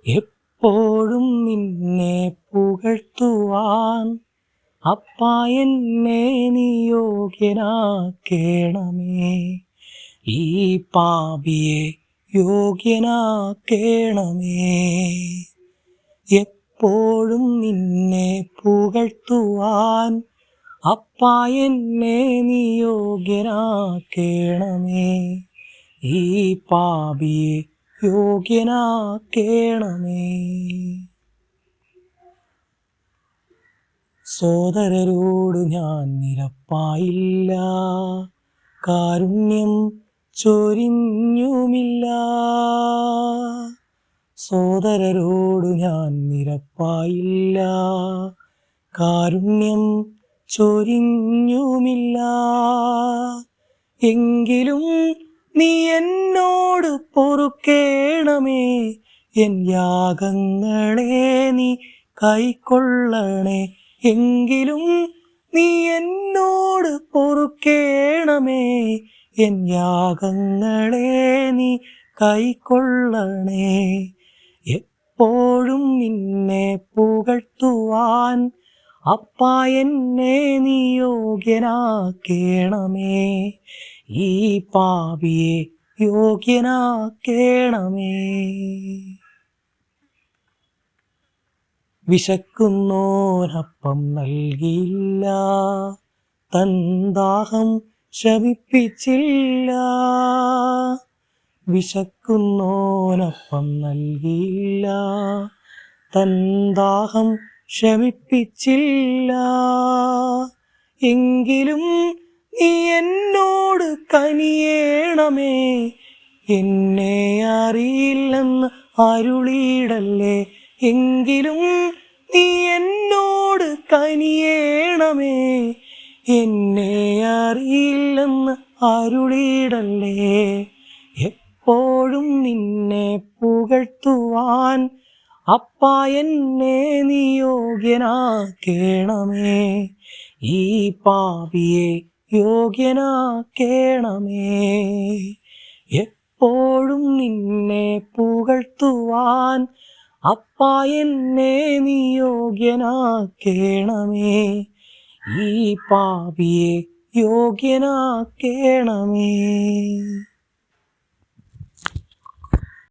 എപ്പോഴും നിന്നെ പുകഴ്ത്തുവാൻ അപ്പാ എന്നെ നീ യോഗ്യനാക്കേണമേ. ഈ പാപിയെ യോഗ്യനാക്കേണമേ. എപ്പോഴും നിന്നെ പുകഴ്ത്തുവാൻ അപ്പാ എന്നെ നീ യോഗ്യനാക്കേണമേ. ഈ പാപിയെ യോഗ്യനാക്കേണമേ. സോദരരോട് ഞാൻ നിരപ്പായില്ല, കാരുണ്യം ചൊരിഞ്ഞുമില്ല. സോദരരോട് ഞാൻ നിരപ്പായില്ല, കാരുണ്യം ചൊരിഞ്ഞുമില്ല. എങ്കിലും നീ എന്നോട് പൊറുക്കേണമേ. എൻ യാഗങ്ങളെ നീ കൈക്കൊള്ളണേ. എങ്കിലും നീ എന്നോട് പൊറുക്കേണമേ. എൻ യാഗങ്ങളെ നീ കൈക്കൊള്ളണേ. എപ്പോഴും നിന്നെ പുകഴ്ത്തുവാൻ അപ്പാ എന്നെ നീ യോഗ്യനാക്കേണമേ. ഈ പാപിയെ യോഗ്യനാക്കേണമേ. വിശക്കുന്നോനപ്പം നൽകിയില്ല, തൻ ദാഹം ശമിപ്പിച്ചില്ല. വിശക്കുന്നോനപ്പം നൽകിയില്ല, തൻ ദാഹം ശമിപ്പിച്ചില്ല. എങ്കിലും നീ എന്നോട് കനിയേണമേ. എന്നെ അറിയില്ലെന്ന് അരുളിയിടല്ലേ. എങ്കിലും നീ എന്നോട് കനിയേണമേ. എന്നെ അറിയില്ലെന്ന് അരുളിയിടല്ലേ. എപ്പോഴും നിന്നെ പുകഴ്ത്തുവാൻ അപ്പാ എന്നെ നീ യോഗ്യനാക്കേണമേ. ഈ പാപിയെ യോഗ്യനാക്കേണമേ. എപ്പോഴും നിന്നെ പുകഴ്ത്തുവാൻ അപ്പാ എന്നെ നീ യോഗ്യനാക്കേണമേ. ഈ പാപിയെ യോഗ്യനാക്കേണമേ.